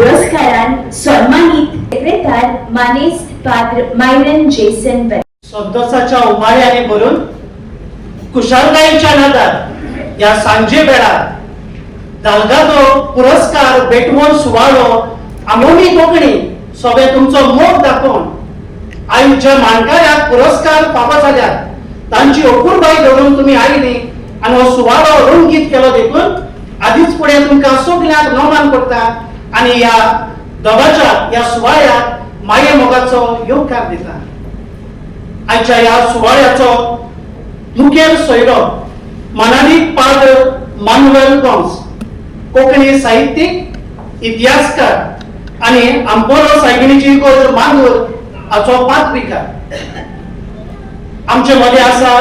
पुरस्कारान सन्मानित सेक्रेटार मानेस्त Padu Myron Jason सदस्याच्या उमाळ्याने भरून कुशलतायेच्या नादात या सांजे वेळार दालगादो पुरस्कार भेटवून सुवाळो आमोनी कोंकणी सोबे तुमचो मोग दाखोवन आयज ज्या मानकाऱ्याक पुरस्कार फावो जाल्यात तांची अपुरबाई धरून तुम्ही आयली आनी हो सुवाळो रंगीत केलो देखून आदीच फुडें तुमकां सगल्यांक नोमान करता आनी ह्या दोगाच्या ह्या सुवाळ्याक माये मोगाचो योगकार दिता. आयच्या ह्या सुवाळ्याचो मुखेल सोयरो मानानीत पाद्र मानुएल गॉन्स, कोंकणी साहित्यीक, इतिहासकार आनी आंपोलो सायबिणीची गोज मांगूर हाचो पात्रिकार. आमचे मदीं आसा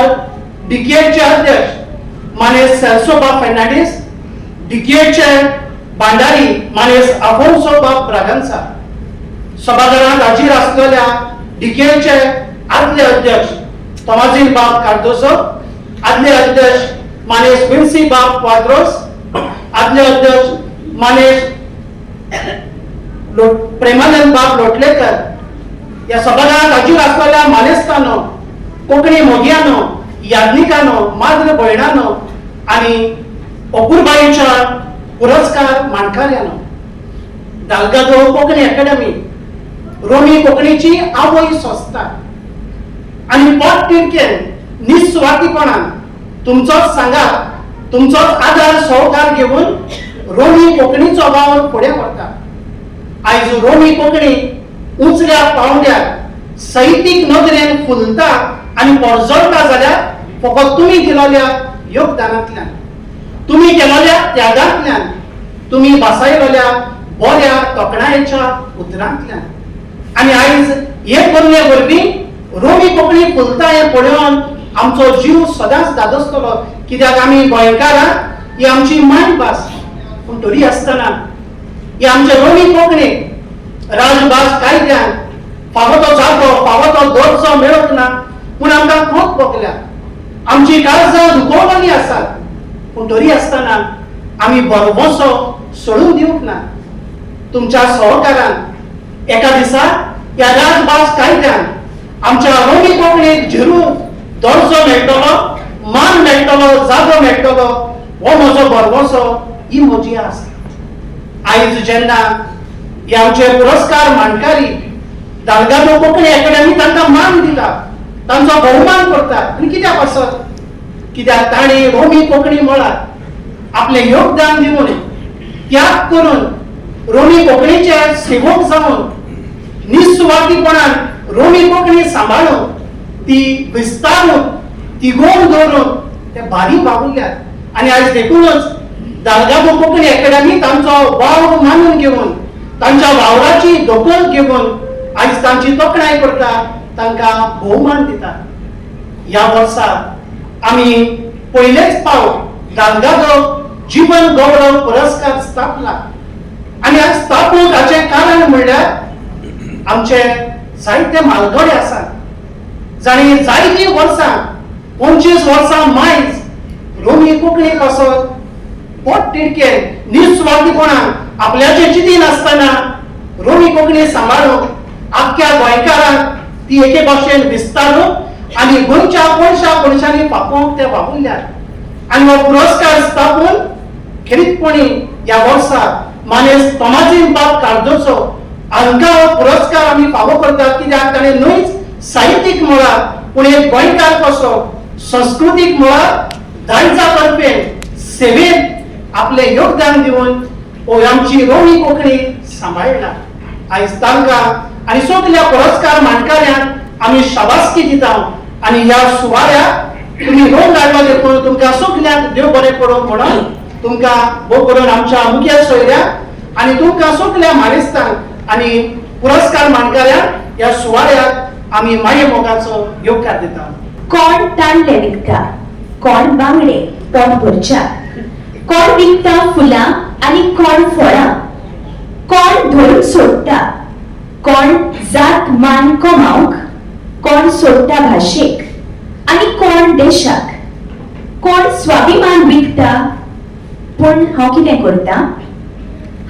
डीकेएचे अध्यक्ष मानेस सेल्सोबा फेर्नांडीस, डीकेएचे भांडारी मानेस आफोन्सो बाब ब्रागांसा, सभाघरांत हाजीर आसलेल्या डीकेएचे आदले अध्यक्ष तोमाजीन बाब कार्दोसो, आदले अध्यक्ष मानेस विन्सी बाब क्वाद्रोस, आदले अध्यक्ष मानेस प्रेमानंद बाब लोटलेकर, या सभाघरांत हाजीर आसलेल्या मानेस्तानो, कोंकणी मोगियानो, याज्ञिकानो, माद्र भयणानो आनी अपुरबायेच्या पुरस्कार मानकाऱ्यानो, दालगादो कोंकणी अकादमी, रोमी कोंकणीची आवय संस्था आनी पोट तिडकेन निस्वार्थीपणान तुमचोच सांगात, तुमचोच आदार सहकार घेवन रोमी कोंकणीचो वावर फुडें व्हरता. आयज रोमी कोंकणी उंचल्या पावंड्यार साहित्यीक नदरेन फुलता आनी परजळटा जाल्यार फकत तुमी दिलेल्या योगदानांतल्यान, तुमी केलेल्या त्यागांतल्यान, तुमी भासायलेल्या बऱ्या तोखणायेच्या उतरांतल्यान. आनी आयज हे कन्ये वरवीं रोमी कोंकणी फुलता हें पळोवन आमचो जीव सदांच धादोसतलो, कित्याक आमी गोंयकारां ही आमची मायभास. पूण तरी आसतना ही आमचे रोमी कोंकणीक राजभास कायद्यान फावो तो जागो, फावो तो दर्जो मेळोंक ना. पूण आमकां खूब भोगल्या, आमची काळजां दुखोवलेली आसात. पूण तरी आसतना आमी बरवसो सोडून दिवंक ना. तुमच्या सहकारान एका दिसा ह्या राजभास कायद्यान आमच्या रोमी कोंकणीक झिरून दर्जो मेळटलो, मान मेळटलो, जागो मेळटलो. हो म्हजो बरवसो, ही म्हजी आस. आयज जेन्ना हे आमचे पुरस्कार मानकारी दालगादो कोंकणी अकादमी तांकां मान दिता, तांचो भोवमान करता. आनी कित्याक आसत? कित्याक तांणी रोमी कोंकणी मळार आपले योगदान दिवन त्याग करून रोमी कोंकणीचे सेवक जावन निस्वार्थीपणान रोमी कोंकणी सांबाळून ती विस्तारून तिगोवन दवरून ते भारी वावुरल्यात. आनी आयज देखूनच दालगादो कोंकणी अकादमी तांचो वावर मानून घेवन, तांच्या वावराची दखल घेवन आयज तांची तोखणाय करता, तांकां भोवमान दिता. ह्या वर्सा आमी पयलेच फावट दालगादो जीवन गौरव पुरस्कार स्थापला. आनी आज स्थापणूक हाचें कारण म्हणल्यार आमचे साहित्य म्हालगडे आसात, जाणी जायतीं वर्सां 25 वर्सां मायज रोमी कोंकणी पासत पोट तिडकेन निस्वार्थीपणान आपल्याचे चिंती नासतना रोमी कोंकणी सांबाळून आख्ख्या गोंयकारांक ती एके भाशेन विस्तारून आनी गोंयच्या कोणशांनी पापोवंक ते वावुरल्यात. आनी हो पुरस्कार स्थापून खेरीतपणी ह्या वर्सा मानेस तोमाजीन बाब कार्दोसो हांकां हो पुरस्कार आमी फावो करतात, कित्याक ताणें न्हयच साहित्यीक मळार पूण एक गोंयकार कसो संस्कृतीक मळार दायजा तर्फेन सेवेत आपले योगदान दिवन हो आमची रोमी कोंकणी सांबाळला. आयज तांकां आनी सगल्या पुरस्कार मानकाऱ्यांक आमी शाबासकी दिता. आनी ह्या सुवाळ्याक तुमी रोग हाडलो देखून तुमकां सगल्यांक देव बरें करूं म्हणून तुमकां भोव करून आमच्या मुखेल सोयऱ्याक आनी तुमकां सगल्या मानेस्तांक आनी पुरस्कार मानकाऱ्यांक ह्या सुवाळ्याक आमी माये मोगाचो योगकार दिता. कोण तांडले विकता, कोण बांगडे पोट भरच्या, कोण विकता फुलां आनी कोण फळां, कोण धरून सोडटा, कोण जात मान कमावंक, कोण सोडटा भाशेक आनी कोण देशाक, कोण स्वाभिमान विकता. पूण हांव कितें करता?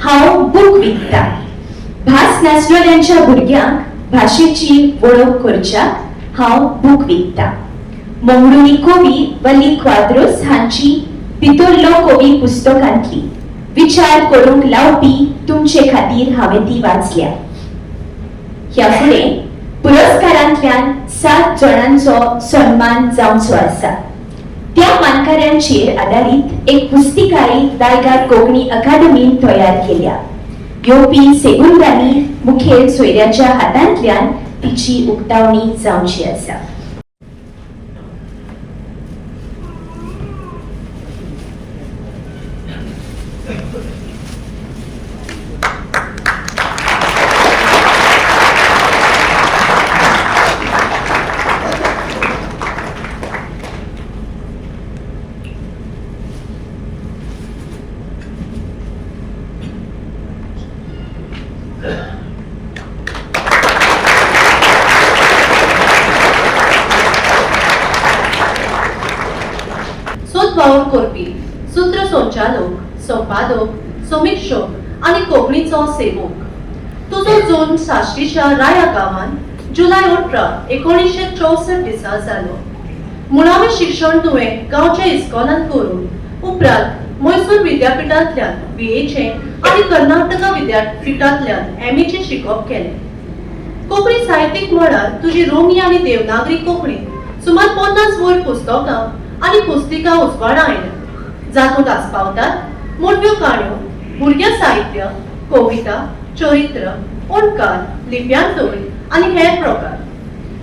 हांव बूक विकता. भास नासलेल्यांच्या भुरग्यांक भाषेची वळख करच्याक हांव बूक विकता. मंगळुरी कवी वल्ली क्वाद्रोस हांची भितरलो कवी पुस्तकांतली विचार करूंक लावपी तुमचे खातीर हांवें ती वाचल्या. ह्या फुडें पुरस्कारांतल्यान 7 जाणांचो सन्मान जावचो आसा. त्या मानकऱ्यांचेर आदारीत एक पुस्तिकाय दायगार कोंकणी अकादमीन तयार केल्या. येवपी सेगुंदांनी मुखेल सोयऱ्याच्या हातांतल्यान तिची उक्तावणी जावची आसा. सोदवावर करपी, सूत्रसंचालक, संपादक, समीक्षक आणि कोंकणीचो सेवक. तुजो जल्म साश्टीच्या राया गांवांत जुलय 18, 1964 दिसा जालो. मुळावें शिक्षण तुवें गांवच्या इस्कॉलांत करून उपरांत मैसूर विद्यापीठांतल्यान BA आणि कर्नाटका विद्यापीठांतल्यान MA शिकप केलें. कोंकणी साहित्यीक मळार तुजी रोमी आनी देवनागरी कोंकणींत सुमार 50 वयर पुस्तकां आणि पुस्तिका उजवाडा आयल्या. जातूंत आस्पावतात मोठ्यो काणयो, भुरग्या साहित्य, कविता, चरित्र, ओणकार, लिप्यांतोय आणि हेर प्रकार.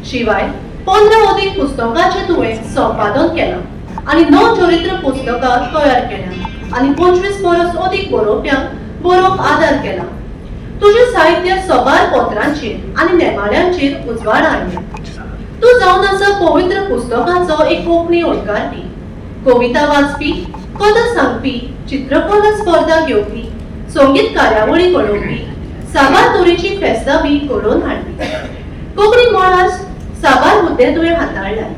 शिवाय 15 अदीक पुस्तकांचे तुवें संपादन केलां आणि 9 चरित्र पुस्तकां तयार केल्या आणि 25 परस अदीक बरोवप्यांक बरोवप आदार केला. तुझे साहित्य सबार पत्रांचेर आणि नेमाळ्यांचेर उजवाडा आयलें. तू जावन आसा पवित्र पुस्तकांचो एक कोंकणी ओळखारपी, कविता वाचपी, कथा सांगपी, चित्रकला स्पर्धा घेवपी, संगीत कार्यावळी घडोवपी, साबार तरेची फेस्तां बी घडोवन हाडपी. कोंकणी मळार साबार मुद्दे तुवें हाताळल्यात.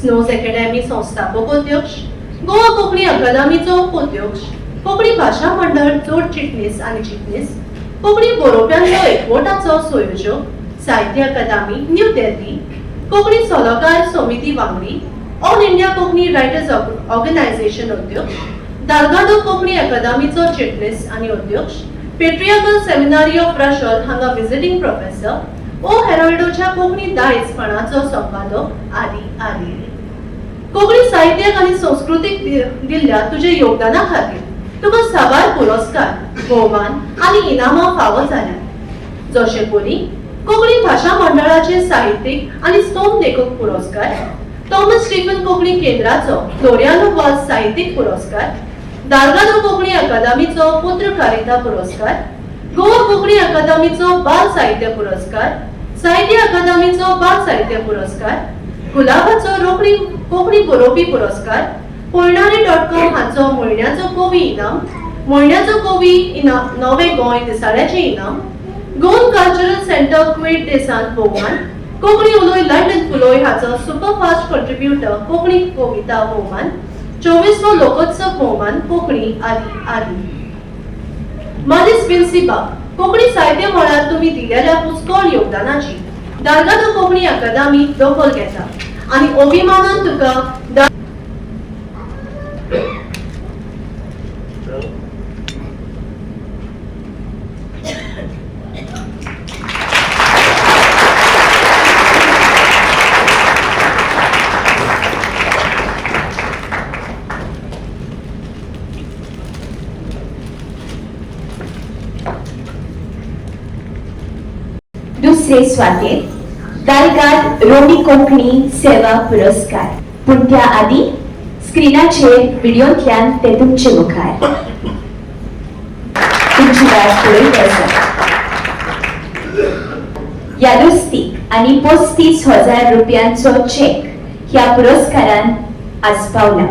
स्नोज अकॅडमी संस्थापक अध्यक्ष, गोवा कोंकणी अकादमीचो उपाध्यक्ष, कोंकणी भाषा मंडळ जोड चिटणीस आणि चिटणीस, कोंकणी बरोवप्यांचो एकवटाचो संयोजक, साहित्य अकादमी न्यू दिल्ली, कोंकणी सल्लागार समिती वांगडी, all India Konkani writers organisation अध्यक्ष, दालगाडो कोंकणी अकादमीचो चिटणीस आणि अध्यक्ष, पेट्रियार्कल सेमिनारी ऑफ रशल हांगा विजिटिंग प्रोफेसर, ओ हेराल्डोच्या कोंकणी दायजपणाचो संपादक आदी आदी. कोंकणी साहित्याक आणि संस्कृतीक दिल्ल्या तुझ्या योगदाना खातीर तुका साबार पुरस्कार, भोवमान आणि इनामां फावो जाल्यात. जशे परी कोंकणी भाषा मंडळाचे साहित्यिक आणि स्तोम लेखक पुरस्कार, थॉमस स्टीफन कोंकणी केंद्राचो फ्लोरियानो वाल्स साहित्यिक पुरस्कार, दालगाडो कोंकणी अकादमीचो पत्रकारिता पुरस्कार, गोवा कोंकणी अकादमीचो बाल साहित्य पुरस्कार, साहित्य अकादमीचो बाल साहित्य पुरस्कार, गुलाबाचो रोखडी कोंकणी बरोवपी पुरस्कार, पोयणारी.com हांचो म्हयन्याचो कवी इनाम, म्हयन्याचो कवी नवे गोंय दिसाळ्याचे इनाम, गोवन कल्चरल सेंटर क्वेट देसांत भोवमान, कोंकणी उलोय लंडन फुलोय हाचो सुपरफास्ट कंट्रिब्युटर कोंकणी कविता भोवमान, 24वो लोकोत्सव भोवमान कोंकणी आदी आदी. मालिस विल्सिबा, कोंकणी साहित्य मळार तुमी दिलेल्या पुष्कळ योगदानाची दालगाडो कोंकणी अकादमी दखल घेता आणि अभिमानान तुका दुसरे स्वातेर दालगाड रोमी कोंकणी सेवा पुरस्कार. पूण त्या आदी स्क्रीनाचेर व्हिडिओंतल्यान ते तुमचे मुखार. तुमची वाट पळयत आसा. यादस्तीक आणि 35,000 रुपयांचो चेक ह्या पुरस्कारान आस्पावला.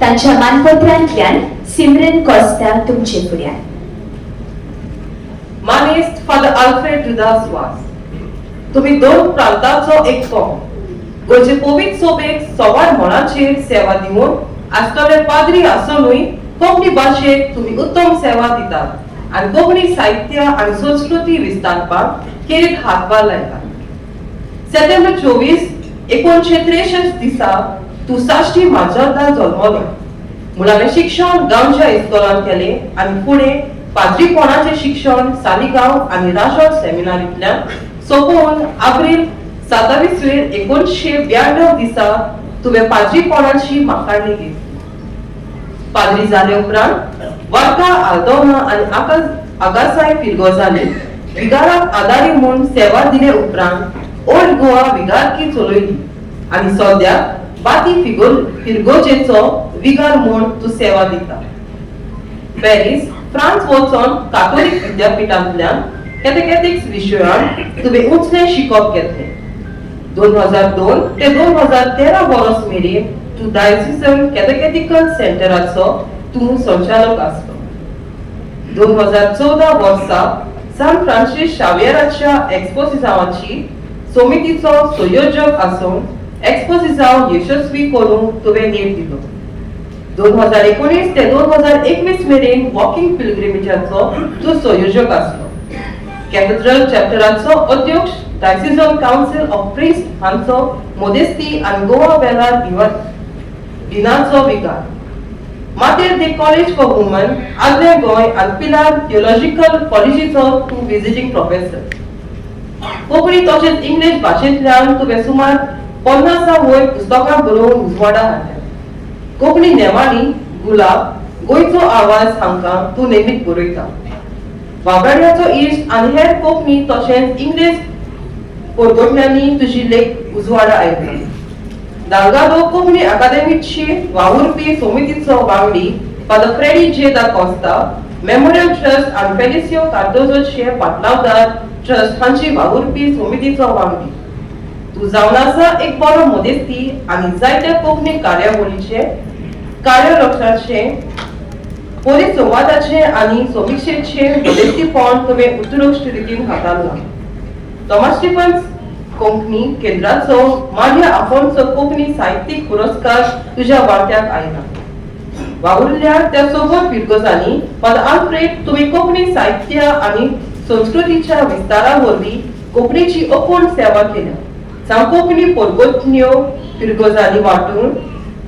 तांच्या मानपत्रांतल्यान सिमरन कोस्ता तुमचे फुड्यान. मानेस्त फादर अल्फ्रेड जुदास वास, तुम्ही 2 प्रांतांचो एकतो. गोंयचे पवित्र सोबेक सवार मळाचेर सेवा दिवन आसतले पाद्री आसुनूय कोंकणी भाशेक तुम्ही उत्तम सेवा दितात. आणि कोंकणी साहित्य आणि संस्कृती विस्तारपाक खेरीत हातभार लायला. सप्टेंबर 24, 1963 दिसा तू साश्टी माजोर्दा जल्मलो. मुळावें शिक्षण गांवच्या इस्कॉलान केले आणि फुडें पाद्रीपणाचे शिक्षण सालिगांव आणि राजोर सेमिनारींतल्यान सोंपोवन एप्रिल 27, 1992 दिसा तुवें पाद्रीपणाची माकाणी घेतली. पाद्री जाले उपरांत वार्का आल्दोना आणि आगासाय फिरगोजाली विगाराक आदारी म्हूण सेवा दिले उपरांत ओल्ड गोवा विगारकी चलयली आणि सद्याक बाती फिरगोजेचो विगार म्हूण तूं सेवा दिता. पॅरीस फ्रांस वचून काथोलीक विद्यापीठांतल्यान कॅथेकेटिक्स विशयांत तुवें उंचलें शिकप घेतलें. 2002 ते 2013 वर्स मेरेन तूं डायसिजन कॅथेकेटिकल सेंटराचो तूं संचालक आसलो. 2014 वर्सा सान फ्रांसीस शावेराच्या एक्सपोजिजावाची समितीचो संयोजक आसून एक्सपोजिजाव यशस्वी करून तुवें नेट दिलो. 2019 ते 2021 मेरेन वॉकिंग पिलग्रिमेजाचो तूं संयोजक आसलो. कॅथेड्रल चॅप्टराचो अध्यक्ष डायसिजन काउन्सिल ऑफ प्रिस्ट हांचो मोदेस्ती आणि गोवा वेलार दिनाचो विगार. मातेर दे कॉलेज फॉर वुमन आदले गोंय आणि पिलार थियोलॉजिकल कॉलेजीचो तूं विजिटिंग प्रोफेसर. कोंकणी तशेंच इंग्लीश भाशेंतल्यान तुवें सुमार 50 वयर पुस्तकां बरोवन उजवाडा हाडल्या. कोंकणी नेमाळी गुलाब गोंयचो आवाज हांकां तूं नेमीत बरयता. वागड्याचो इश्ट आनी हेर कोंकणी तशेंच इंग्लीश पोरगोटल्यांनी तुजी लेख उजवाडा आयली. दालगादो कोंकणी अकादेमीची वावुरपी समितीचो वांगडी फादर फ्रेडी जे दा कॉस्ता मेमोरियल ट्रस्ट आणि फेलिसियो कार्दोजोचे पाटलावदार ट्रस्ट हांची वावुरपी समितीचो वांगडी. तूं जावन आसा एक बरो मोदेस्ती आणि जायत्या कोंकणी कार्यावळीचे कार्यलक्षाचे परिसंवादाचे आणि समीक्षेचे मोदेस्तीपण तुवें उत्कृष्ट रितीन हाताळ्ळां. थॉमस स्टीफन्स कोंकणी केंद्राचो मारिया आफोन्सो कोंकणी साहित्यीक पुरस्कार तुज्या वाट्याक आयला. वावुरल्या त्या सोबत फिरगोजांनी फादर आल्फ्रेड तुवें कोंकणी साहित्य आणि संस्कृतीच्या विस्तारा वरवीं कोंकणीची अपूर्ण सेवा केल्या. जावं कोंकणी पोरगोटण्यो फिरगोजांनी वांटून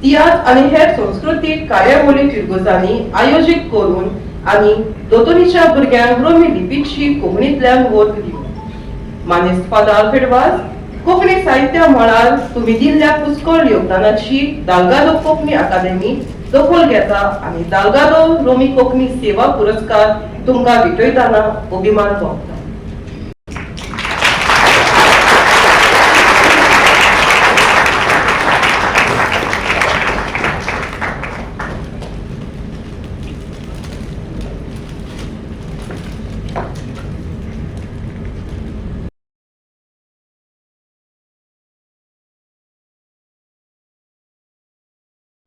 तियात्र आणि हेर संस्कृतीक कार्यावळी फिरगोजांनी आयोजीत करून आणि दोतोरीच्या भुरग्यांक रोमी लिपीची कोंकणींतल्यान वोत दिली. मानेस्त फादर आल्फ्रेड वाज कोंकणी साहित्य मळार तुमी दिल्ल्या पुष्कळ योगदानाची दालगादो कोंकणी अकादेमी दखल घेता आणि दालगादो रोमी कोंकणी सेवा पुरस्कार तुमकां विटयतना अभिमान भोगता.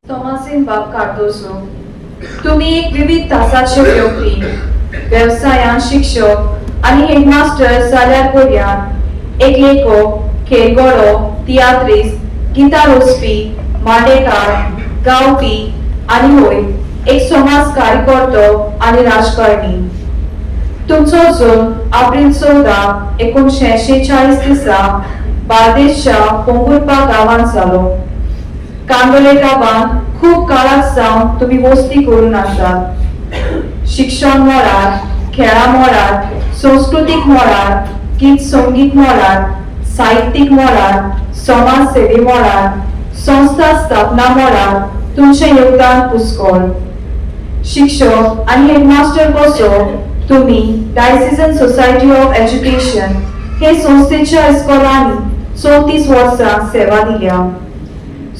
तोमासीन बाब कार्दोजो, तुम्ही एक विविध तासाचे व्यक्ती, व्यवसायात शिक्षक आणि हेडमास्टर जाल्यार पर्यात एक लेखक, खेळगडो, तियात्रिस्ट, गिटार वाजपी, मांडेकार, गावपी आणि होय एक समाज कार्यकर्तो आणि राजकारणी. तुमचो जल्म एप्रिल 14, 1946 दिसा बार्देसच्या पोंगुर्पा गावात जालो. कांदोले गावात खूप काळात जावन तुम्ही वस्ती करून आसात. शिक्षण मळार, खेळा मळार, सांस्कृतिक मळार, गीत संगीत मळार, साहित्यिक मळार, समाज सेवे मळार, संस्था स्थापना मळार तुमचे योगदान पुष्कळ. शिक्षक आणि हेडमास्टर कसो तुम्ही डायसिजन सोसायटी ऑफ एज्युकेशन हे संस्थेच्या इस्कॉलांनी 34 वर्सां सेवा दिल्या.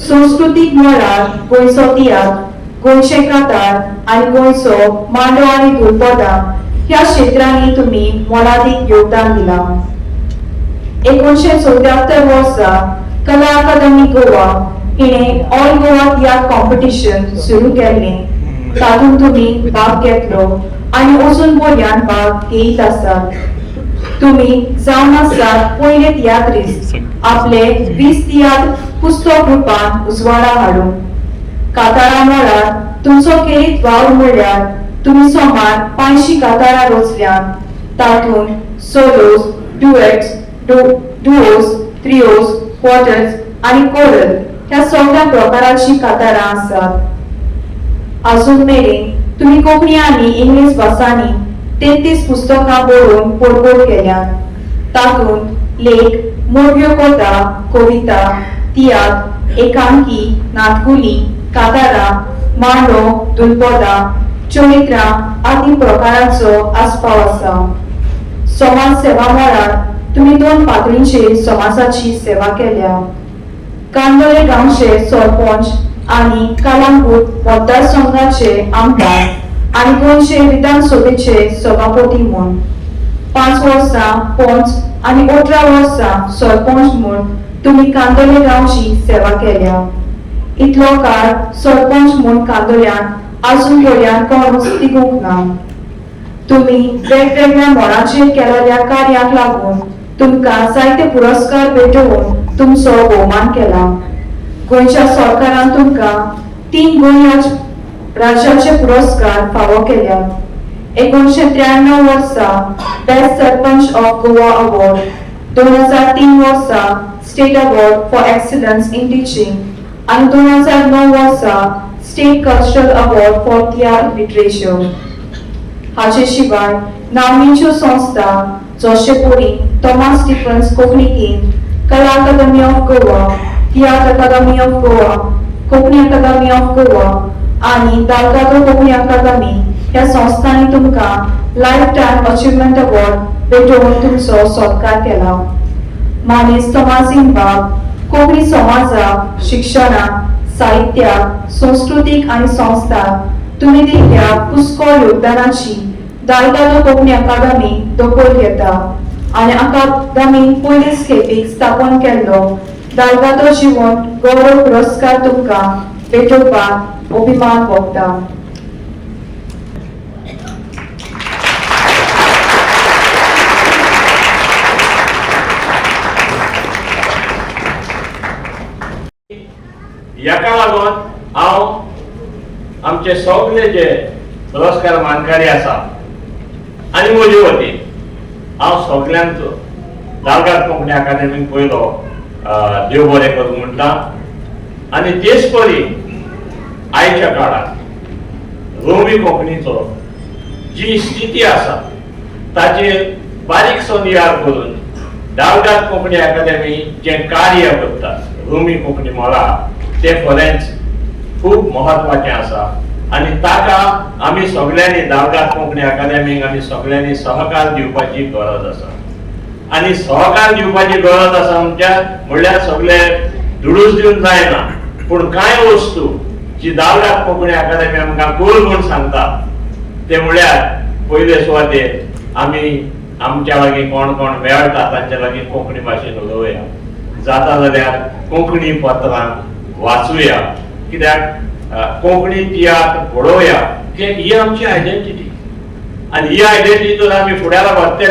संस्कृतीक मळार गोंयचो तियात्र, गोंयचे कातार आणि गोंयचो मांडो आणि धुलपदां ह्या क्षेत्रांनी तुम्ही मोलादीक योगदान दिलां. 1974 वर्सा कला अकादमी गोवा हिने ऑल गोवा तियात्र कॉम्पिटिशन सुरू केले. तातूंत तुम्ही भाग घेतलो आणि अजून पर्यंत भाग घेत आसात. तुम्ही जावन आसात पयले तियात्रिस्ट आपले 20 तियात्र पुस्तक रुपान उजवाडा हाडून. कातारा मळार तुमचो खेरीत वावर म्हणल्यार तुम्ही सोमार 500 कातारां रचल्यात. तातूंत सोलोज, डुएट्स, डुओज, ट्रिओज, क्वार्टेट्स आणि कोरल ह्या सगळ्या प्रकाराची कातारां आसात. अजून मेरेन तुम्ही कोंकणी आणि इंग्लिश भासांनी 33 पुस्तकां बरोवन पोरबोट केल्यात. तातूंत लेख, मोडव्यो कथा, कविता, तियात्र, एकांकी, नाटकुली, कातारां, मांडो, दुलपदां, चरित्रां आदी प्रकारांचो आस्पाव आसा. समाज सेवा मळार तुम्ही 2 पातळींचेर समाजाची सेवा केल्या. कांदोळे गांवचे सरपंच आणि कलंगूट मतदारसंघाचे आमदार आणि गोंयचे विधानसभेचे सभापती म्हूण, 5 वर्सां पंच आणि 18 वर्सां सरपंच म्हूण तुम्ही कांदोळे गांवची सेवा केल्या. इतलो काळ सरपंच म्हूण कांदोळ्यान अजून पर्यंत कोणूच तिगूंक ना. तुम्ही वेगवेगळ्या मळांचेर केलेल्या कार्याक लागून तुमकां जायते पुरस्कार भेटोवन तुमचो भोवमान केला. गोंयच्या सरकारान तुमकां 3 गोंय राज्याचे पुरस्कार फावो केल्यात. 1993 वर्सा best sarpanch of Goa award, 2003 वर्सा state award for excellence in teaching आणि 2009 वर्सा state cultural award for theatre literature. हाचे शिवाय नामनेच्यो संस्था जशे परी थॉमस स्टीफन्स कोंकणी केंद्र, Kala Academy of Goa, theatre Academy of Goa, Konkani Academy of Goa आणि दालगादो कोंकणी अकादमी ह्या संस्थांनी तुमकां लायफ टायम अचिव्हमेंट अवॉर्ड भेटोवन तुमचो सत्कार केला. मानेस्त तमासीन बाब कोंकणी समाजाक शिक्षणाक, साहित्याक, संस्कृतीक आणि संस्थाक तुम्ही दिल्ल्या पुष्कळ योगदानाची दालगादो कोंकणी अकादमी दखल घेता आणि अकादमीन पयलेच खेपेक स्थापन केल्लो दालगादो जीवन गौरव पुरस्कार तुमकां भेटोवपाक अभिमान भोगता. याका लागून हांव आमचे सगळे जे पुरस्कार मानकारी आसा आनी म्हजे वतीन हांव सगळ्यांचो दालगाद कोंकणी अकादमीक पयलो देव बरें करूं म्हणटा. आनी तेच परी आयच्या काळात रोमी कोंकणीचो जी स्थिती आसा ताचेर बारीकसो नियाळ करून दालगाद कोंकणी अकादमी जे कार्य करता रोमी कोंकणी मळा ते फुडेंच खूब महत्वाचें आसा आनी ताका आमी सगळ्यांनी दालगाद कोंकणी अकादमीक आमी सगळ्यांनी सहकार दिवपाची गरज आसा. आनी सहकार दिवपाची गरज आसा म्हणल्यार सगळे दुडूस दिवन जायना, पूण कांय वस्तू जी दालगाद कोंकणी अकादमी आमकां कर म्हूण सांगता ते म्हळ्यार पयले सुवातेर आमी आमच्या लागीं कोण कोण मेळटा तांच्या लागीं कोंकणी भाशेन उलोवया, जाता जाल्यार कोंकणी पत्रां वाचूया, कित्याक कोंकणी तियात्र पळोवया, ही आमची आयडेंटिटी. आनी ही आयडेंटिटी जर आमी फुड्यान व्हरतले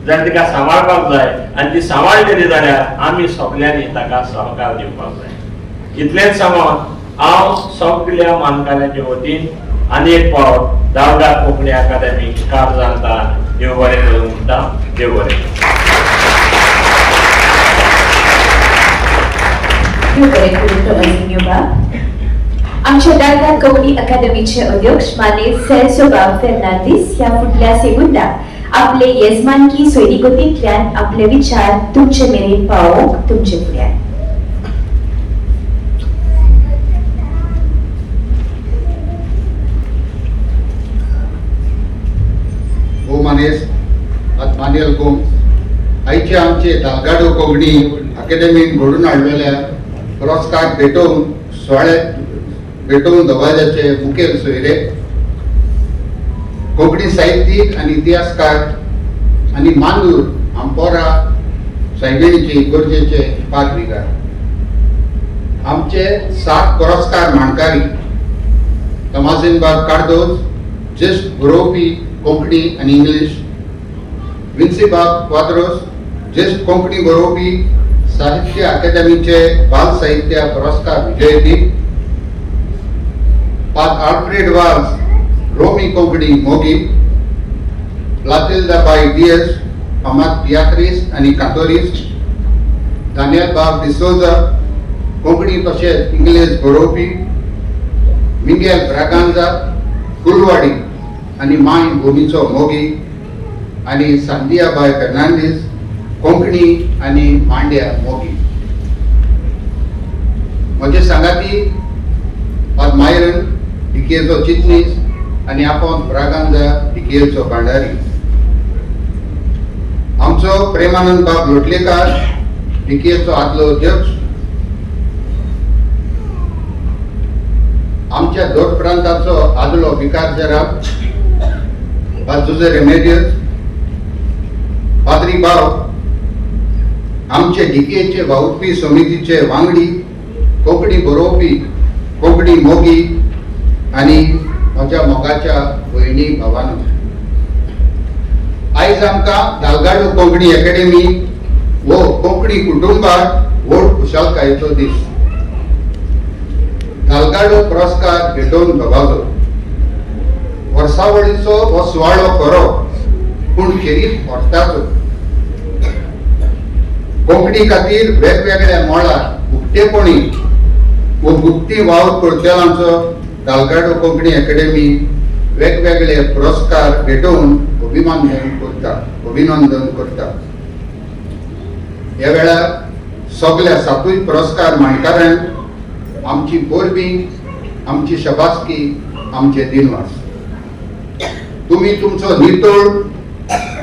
जाल्यार तिका सांबाळपाक जाय आनी ती सांबाळटली जाल्यार आमी सगळ्यांनी ताका सहकार दिवपाक जाय. इतलेंच सांगून हांव सगळ्या मानकाऱ्यांच्या वतीन आनी एक फावट दालगाद कोंकणी अकादमी कारजांता देव बरें करूं म्हणटा. देव बरें. आमच्या दालगाद कोंकणी अकादमीचे अध्यक्ष माने सेल्सो बाब फेर्नांदीस ह्या फुडल्या सेगुंदाक आपले येजमानकी सोयरीगतींतल्यान आपले विचार तुमचे मेरेन पावोवंक तुमचे फुड्यान. Manes, Manuel Gomes, आयचे आमचे दालगादो कोंकणी अकादमीन घडून हाडलेल्या पुरस्कार भेटोवन दवरल्याचे मुखेल सोयरे कोंकणी साहित्यीक आनी इतिहासकार आनी मांदूर आंपोरा सायबिणीचे इगर्जेचे पागविकार. आमचे 7 पुरस्कार मानकारी तमाजीनबाग कार्दोज, ज्येष्ठ बरोवपी कोंकणी आनी इंग्लीश, विन्सीबाग क्वाद्रोस, ज्येष्ठ कोंकणी बरोवपी साहित्य अकादमीचे बाल साहित्य पुरस्कार विजयी, पात आल्फ्रेड वाल्स रोमी कोंकणी मोगी, Platilda बाय Dias, फामाद तियात्रिस्ट आनी कातोरिस्ट, दानियल बाब डिसोजा, कोंकणी तशेंच इंग्लीश बरोवपी, मिगेल ब्रागांजा, कुलवाडी आनी माय भुमीचो मोगी, आनी सांदिया बाय फेर्नांदीस, कोंकणी आनी मांड्या मोगी. म्हजे सांगाती फाद मायरन डिकेचो चिटणीस आनी आपोन ब्रागांजा डिकेचो भांडारी. आमचो प्रेमानंद बाब लोटलेकार डिकेचो आदलो अध्यक्ष. आमच्या दोन प्रांताचो आदलो विकार जराब जुझे रेमेडियस. पाद्री बाव आमचे डिकेचे वावुरपी समितीचे वांगडी, कोंकणी बरोवपी, कोंकणी मोगी आनी म्हज्या मोगाच्या भयणी भावांनो. आयज आमकां दालगाडो कोंकणी अकॅडमी वो कोंकणी कुटुंबाक व्हड खुशालकायेचो दीस. दालगाडो पुरस्कार भेटोवन घोवालो. वर्सावळीचो हो सुवाळो खरो, पूण खेरीत वर्ताचो. कोंकणी खातीर वेगवेगळ्या मळार उक्तेपणी व गुप्ती वावर करतल्यांचो दालगाडो कोंकणी अकॅडमी वेगवेगळे पुरस्कार भेटोवन अभिनंदन करता. ह्या वेळार सगळ्या सातूय पुरस्कार मांडकारांक आमची पोरबी, आमची शबासकी, आमचे दिनवास. तुमी तुमचो नितोळ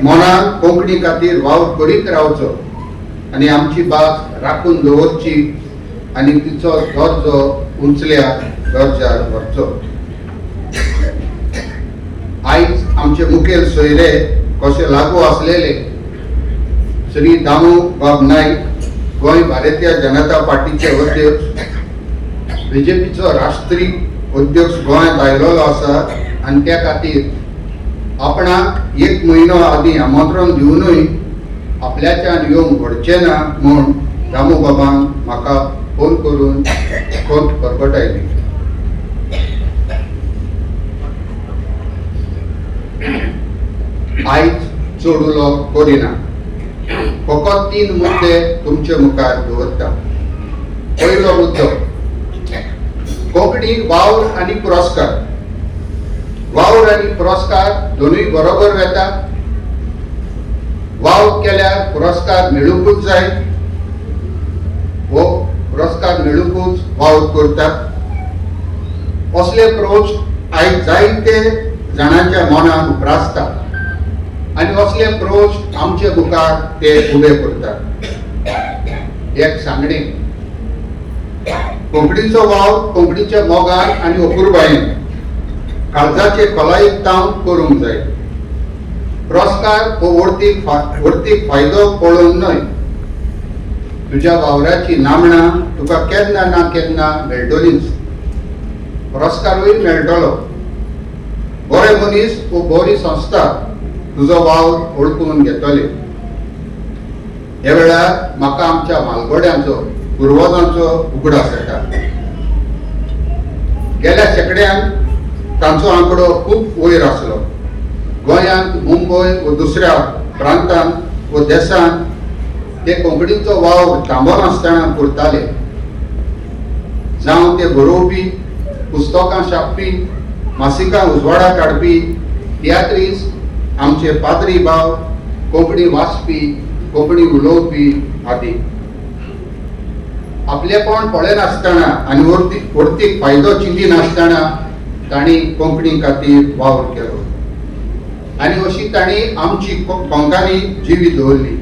मनान कोंकणी खातीर वावर करीत रावचो आनी आमची भास राखून दवरची आनी तिचो दर्जो उंचल्या दर्जार व्हरचो. आयज आमचे मुखेल सोयरे कशे लागू आसलेले श्री दामू बाब नाईक, गोंय भारतीय जनता पार्टीचे अध्यक्ष, बीजेपीचो राष्ट्रीय अध्यक्ष गोंयांत आयिल्लो आसा आनी त्या खातीर आपणाक 1 म्हयनो आदीं आमंत्रण दिवनूय आपल्याच्यान येवंक घडचें ना म्हूण दामू बाबान म्हाका फोन करून खोट परगटायली. आयज चड उलो करिना, फकत 3 मुद्दे तुमचे मुखार दवरता. पयलो मुद्दो कोंकणी वावर आनी पुरस्कार. वावर आनी पुरस्कार दोनूय बरोबर वेता. वाव केल्यार पुरस्कार मेळूंकूच जाय, वो पुरस्कार मेळूंकूच वावर करतात. असले प्रोच आयज जायते जाणांच्या मनान उप्रासता आनी असले प्रोच आमचे मुखार ते उबे करतात. एक सांगणे, कोंकणीचो वाव कोंकणीच्या मोगान आनी अपुरबायेन काळजाचे खोलायेक तावन करूंक जाय. पुरस्कार हो वर्थीक फायदो पळोवन न्हय, तुज्या वावराची नामणां तुका केन्ना ना केन्ना मेळटलीच. पुरस्कारूय मेळटलो. बरे मनीस वो बरी संस्था तुजो वावर ओळखून घेतले. ह्या वेळार म्हाका आमच्या म्हालगड्यांचो पुर्वजांचो उगडास येता. गेल्या शेकड्यान तांचो आंकडो खूब वयर आसलो. गोंयांत, मुंबय व दुसऱ्या प्रांतांत व देशांत ते कोंकणीचो वावर थांबनासतना करताले. जावं ते बरोवपी, पुस्तकां छापपी, मासिकां उजवाडाक हाडपी, तियात्रीस, आमचे पाद्री भाव, कोंकणी वाचपी, कोंकणी उलोवपी आदी. आपलेपण पळयनासतना आनी वर्थीक फायदो चिंतिनासतना तांणी कोंकणी खातीर वावर केलो आनी अशी तांणी आमची कोंकणी जिवी दवरली.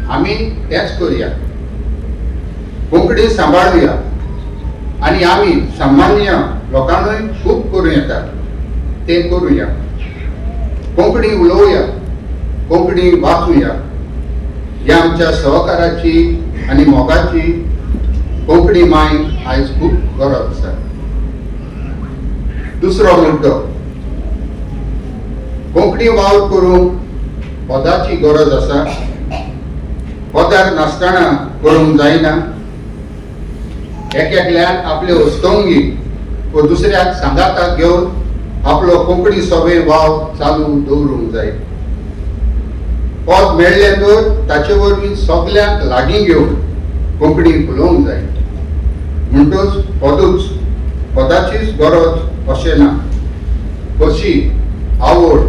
आमी तेंच करुया, कोंकणी सांबाळुया आनी आमी सामान्य लोकांनूय खूब करूं येता ते करुया. कोंकणी उलोवया, कोंकणी वाचुया. ह्या आमच्या सहकाराची आनी मोगाची कोंकणी माय आयज खूब गरज आसा. दुसरो मुद्दो, कोंकणी वावर करूंक पदाची गरज आसा. पदार नासतना करूंक जायना. एकेकल्यान आपले वस्तोंगी व दुसऱ्याक सांगाताक घेवन आपलो कोंकणी सवय वाव चालू दवरूंक जाय. पद मेळ्ळें तर ताचे वरवीं सगल्यांक लागीं घेवन कोंकणी उलोवंक जाय. म्हणटच पदाचीच गरज अशें ना. खोशी, आवड,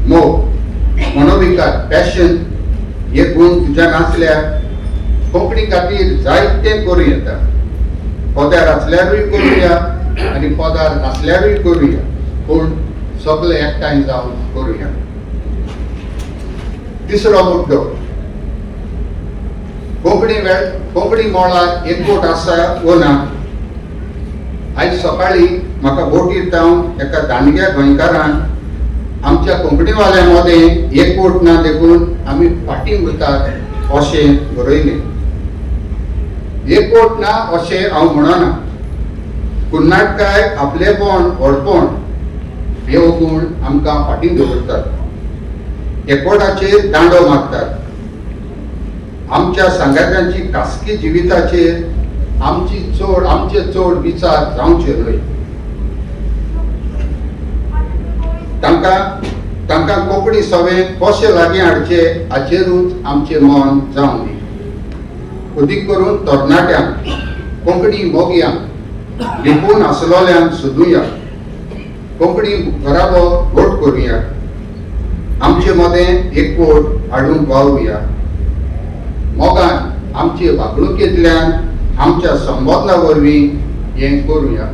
मोग, मनोविकार, पॅशन हे गुण तुज्यान आसल्यार कोंकणी खातीर जायतें करूं येता. पदार आसल्यारूय करुया आनी पदार नासल्यारूय करुया, पूण सगळे एकठांय जावन करुया. तिसरो मुद्दो, कोंकणी मोळार एकवट आसा वो ना. आयज सकाळी म्हाका बोटीर एका दांडग्या गोंयकारान आमच्या कोंकणीवाल्या मदें एकवट ना देखून आमी फाटीं उरतात अशें बरयलें. एकवट ना अशें हांव म्हणना. कुन्नाटकाय आपलेपण व्हडपण हे गुण आमकां फाटीं दवरतात. एकवटाचेर दांडो मारतात. आमच्या सांगात्यांची खासगी जिविताचेर आमचे चड विचार जावचे न्हय. तांकां कोंकणी सवय कशें लागीं हाडचे हाचेरूच आमचें मन जावं दी. अदीक करून तरणाट्यांक, कोंकणी मोगयांक, लिपून आसलोल्यांक सोदुया. कोंकणी घराबो घोट करुया. आमचे मदें एकवट हाडूंक वावुया. मोगान आमचे वागणुकेंतल्यान आमच्या संबोधना वरवीं हें करुया.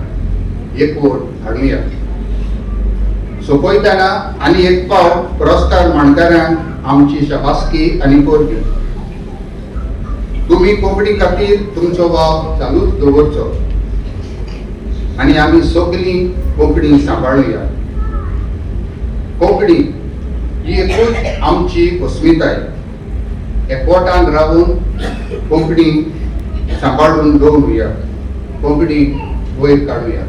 एकवट हाडुया. सोंपयतना आनी एक फावट पुरस्कार मांडकारांक आमची शाबासकी आनी परबी. तुमी कोंकणी खातीर तुमचो वाव चालूच दवरचो आनी आमी सगळीं कोंकणी सांबाळुया. कोंकणी ही एकूच आमची अस्मिताय. एकवटान रावून कोंकणी सांबाळून दवरुया. कोंकणी वयर काडुया.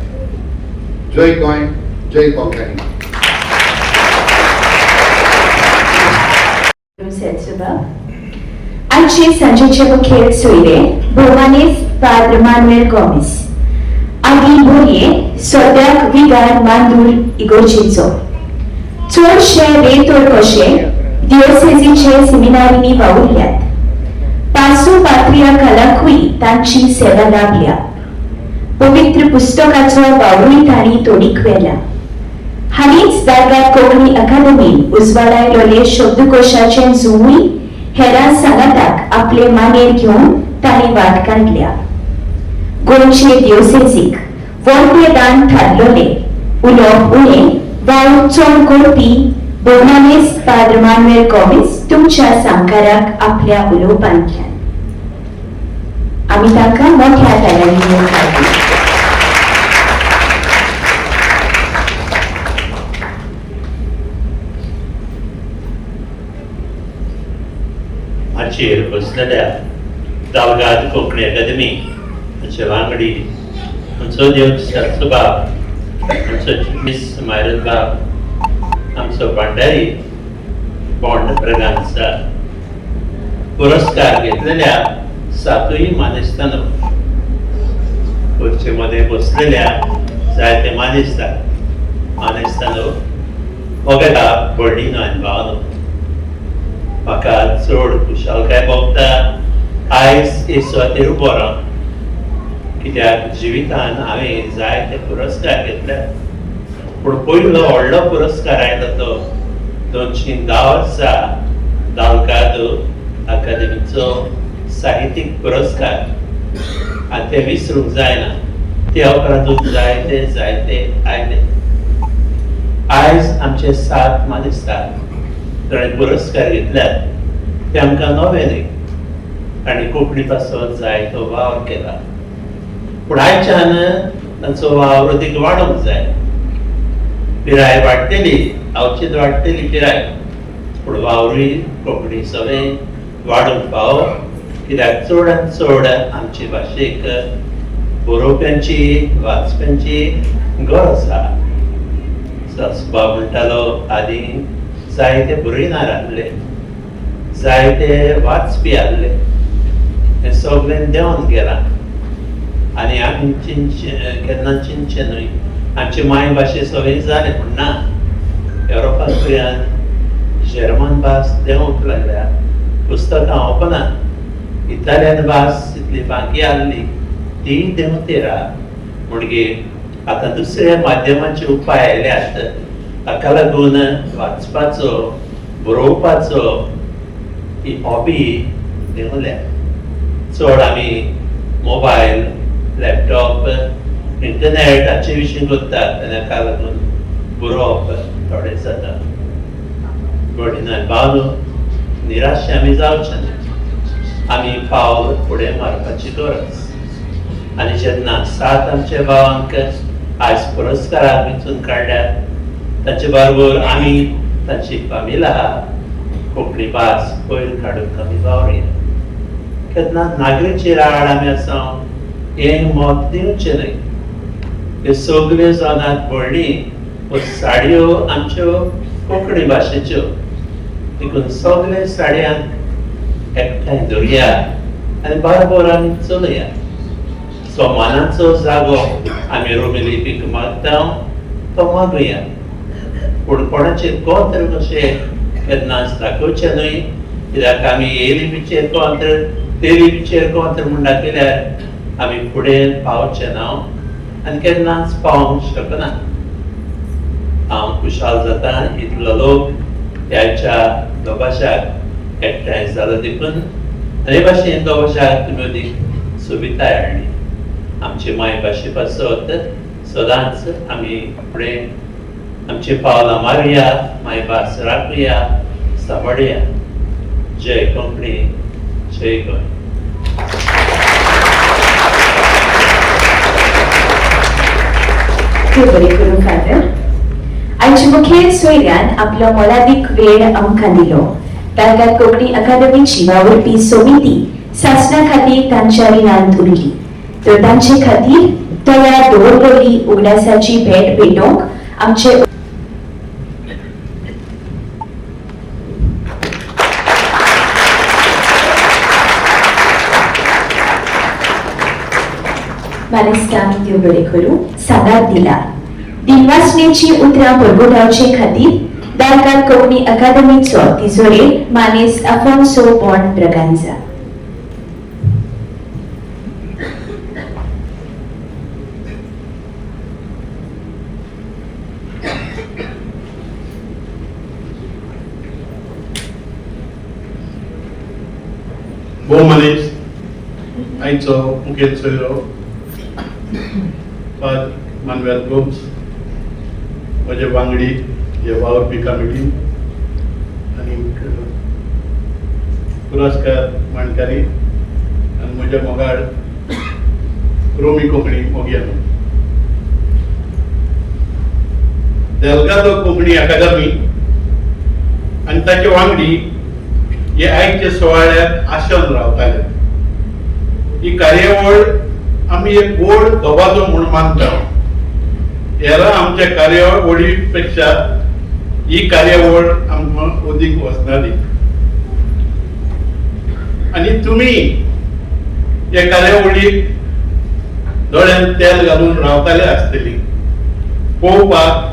जय गोंय, जय कोंकणी. आजचे सांजेचे मुखेल सोयरे भोमानेस पाद्र मानुएल गोमेस. आदी बोरये सद्याक विगार मांदूर इगोर्जेचो. चडशे रेतोर कशे दिओसेसीचे सेमिनारींनी वावुरल्यात. पासो पात्रियार्कालाकूय तांची सेवा लाभल्या. पवित्र पुस्तकाचो वावरूय तांणी तोडीक व्हेला. हालींच दारगात कोंकणी अकादमीन उजवाडायलोले शब्दकोशाचें जुवूय हेरां सांगाताक आपले मानेर घेवन तांणी वाट काडल्या. गोंयचे दिओसेसीक वळटे दान थारलोले उलोवप उणें वा चड करपी बोमानेस पाद्र मानुएल गोमेस तुमच्या सांगकाराक आपल्या उलोवपांतल्यान आमी ताका मोठ्या ताळयांनी येवकारली. हाचेर बसलेल्या दालगाद कोंकणी अकादमी हाचे वांगडी आमचो देवसाचो बाब, आमचो चिटणीस मायरत बाब, आमचो भांडारी बॉन्ड ब्रगांचा पुरस्कार घेतलेल्या सातूय मानेस्तानो खुर्चेमध्ये बसलेल्या जायते मानेस्तानो वगळा व्हडली भावनो म्हाका चड खुशालकाय भोगता आयज हे सुवातेर उबो रावन. कित्याक जिवितान हांवें जायते पुरस्कार घेतले, पूण पयलो व्हडलो पुरस्कार आयलो तो 2010 वर्सा दालगाद अकादमीचो साहित्यीक पुरस्कार. आनी ते विसरूंक जायना. त्या उपरांतूच जायते आयले. आयज आमचे 7 मानेस्तार ताणें पुरस्कार घेतल्यात. ते आमकां नवे न्ही, तांणी कोंकणी पासत जायतो वावर केला. पूण आयच्यान तांचो वावर अदीक वाडोवंक जाय. पिराय वाडटली, अवचित वाडटली पिराय, पूण वावरूय कोंकणी सवय वाडोवंक फावो. कित्याक चडांत चड आमचे भाशेक बरोवप्यांची, वाचप्यांची गरज आसा. सासूबा म्हणटालो आदीं जायते बरयणार आहले, जायते वाचपी आहले. हें सगळें देंवन गेलां आनी आमी केन्ना चिंतचें न्हय आमची माय भाशे सवय जाले पूण ना युरोपाक पर्यंत जर्मन भास देंवूंक लागल्या पुस्तकां ओपनात इटालियन भास इतली बाकी आसली ती देंवतेरा म्हणजे आतां दुसऱ्या माध्यमाचे उपाय आयल्यात ताका लागून वाचपाचो बरोवपाचो ही हॉबी देंवल्या चड आमी मोबायल लॅपटॉप इंटरनेट हाचे विशीं करतात आनी हाका लागून बरोवप थोडें जाता बट भावनो निराश आमी जावचे न्ही आमी पावल फुडें मारपाची गरज आनी जेन्ना 7 आमच्या भावांक आयज पुरस्काराक वेंचून काडल्यात ताचे बरोबर आमी ताची फामील आहा कोंकणी भास पयर काडून आमी वावरया केन्ना नागरीचे राड आमी आसां हें मत दिवचें न्हय ह्यो सगल्यो जावनात भोंवडी ह्यो साडयो आमच्यो कोंकणी भाशेच्यो देखून सगळे साडयांक एकठांय धरया आनी बरोबर आमी चलया सोमानाचो जागो आमी रोमी लिपीक मागता तो मागुया पूण कोणाचेर कोंत्र कशें केन्नाच दाखोवचें न्हय कित्याक आमी हे लिपीचेर कोंत्र ते लिपीचेर कोंत्र म्हूण दाखयल्यार आमी फुडें पावचे ना आनी केन्नाच पावूंक शकना हांव खुशाल जाता इतलो लोक ह्याच्या दोभाशाक एकठांय जालो देखून हे भाशेन दोभाशाक तुमी अदीक सोबिताय हाडली आमची माय भाशे पासत सदांच आमी फुडें आमची पावलां मारया मायभास राखुया सांबाळया जय कोंकणी जय गोंय बरे करून फादर आयच्या मुखेल सोयऱ्यान आपलो मोलादीक वेळ आमकां दिलो ताका कोंकणी अकादमीची वावुरपी समिती शासना खातीर तांच्या रिणांत उरली तर तांचे खातीर तयार दवरलेली उगडासाची भेट भेटोवंक आमचे मानेस्तांक देव बरें करूं सादार दिला दिनवासनेची उतरां परगोटावचे खातीर दारकार कोंकणी अकादमीचो तिजोरे मानेस आफोन्सो पॉन ब्रगांजा भोव मनीस आयचो मुखेल सोयरो फादर मानवेल गोम्स म्हजे वांगडी हे वावरपी कमिटी आनी पुरस्कार मांडकारी आनी म्हजे मोगाळ रोमी कोंकणी मोगियानो देलगादो कोंकणी अकादमी आनी ताचे वांगडी हे आयचे सुवाळ्याक आशेन रावताले ही कार्यावळ आमी एक गोड दबाजो म्हूण मानता हेरां आमच्या कार्यावळी पेक्षा ही कार्यावळ आमकां अदीक वचनादी आनी तुमी हे कार्यावळीक दोळ्यांत तेल घालून रावताले आसतली पळोवपाक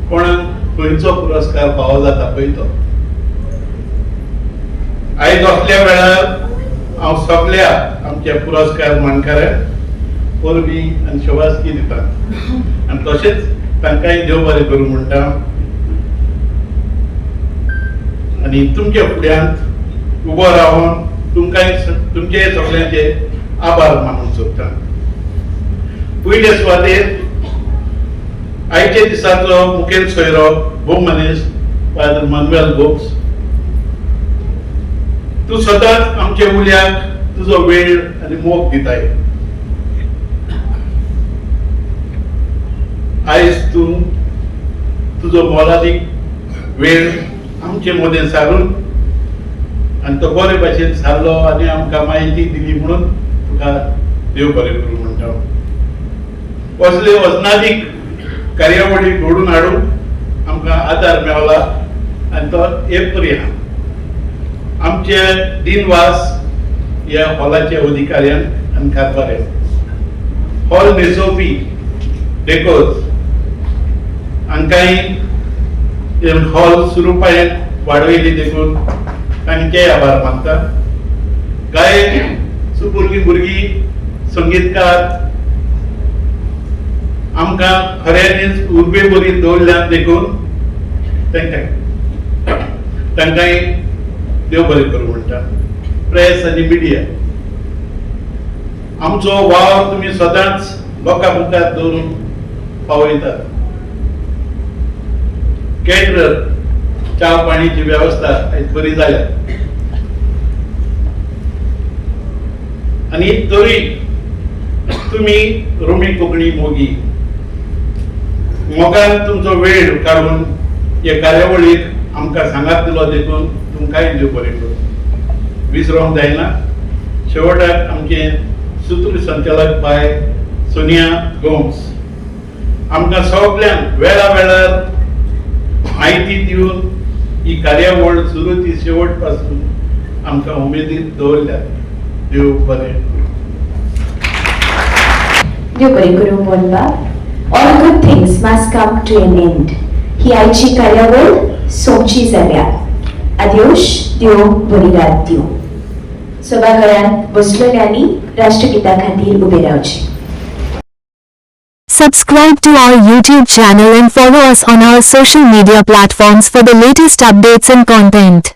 कोणाक खंयचो पुरस्कार फावो जाता पळय तो आयज असल्या वेळार हांव सगळ्या आमच्या पुरस्कार मानकाऱ्यांक परबीं आनी शोभासकी दिता आनी तशेंच तांकांय देव बरें करूं म्हणटा आनी तुमच्या फुड्यांत उबो रावन तुमकांय तुमचे सगळ्यांचे आभार मानूंक सोदता पयले सुवातेर आयच्या दिसाचो मुखेल सोयरो भोव मनीस फादर मानवेल गोम्स तूं सदांच आमच्या उल्याक तुजो वेळ आनी मोग दिताय आयज तूं तुजो मोलादीक वेळ आमचे मदें सारून आनी तो बरे भाशेन सारलो आनी आमकां म्हायती दिली म्हणून तुका देव बरें करूं म्हणटा असले वचनादीक कार्यावळी घडोवन हाडूंक आमकां आदार मेवला आनी तो एप्री आहा आमचे दिनवास ह्या हॉलाचे अधिकाऱ्यान आनी कारभाऱ्यान हॉल न्हेसोवपी डेकोर्स हांकांय हॉल सुरू वाडयली देखून तांचे आभार मानता. कांय सुपुर्गी भुरगीं संगीतकार आमकां खऱ्यांनीच उर्बे बरी दवरल्यात देखून तांकांय देव बरें करूं म्हणटा. प्रेस आनी मिडिया आमचो वावर तुमी सदांच लोकां मुखार दवरून पावयतात. केटरर च्या पाणीची वेवस्था आयज बरी जाल्या आनी तरी तुमी रोमी कोंकणी मोगी मोगान तुमचो वेळ काडून हे कार्यावळीक आमकां सांगात दिलो देखून तुमकांय देव बरें करूं. विसरोंक जायना. शेवटाक आमचे सूत्र संचालक बाय सोनिया गोम्स आमकां सगळ्यांक वेळा वेळार म्हायती दिवन ही कार्यावळ सुरू ती शेवट पासून आमकां उमेदीत दवरल्या. देव बरें देव बरें करूं बोलबा. All good things must come to an end. ही आयची कार्यावळ सोंपची जाल्या. आदियोश. देव बरी रात दिवं. सभाघरांत बसलेल्यांनी राष्ट्रगीता खातीर उबे रावचे. Subscribe to our YouTube channel and follow us on our social media platforms for the latest updates and content.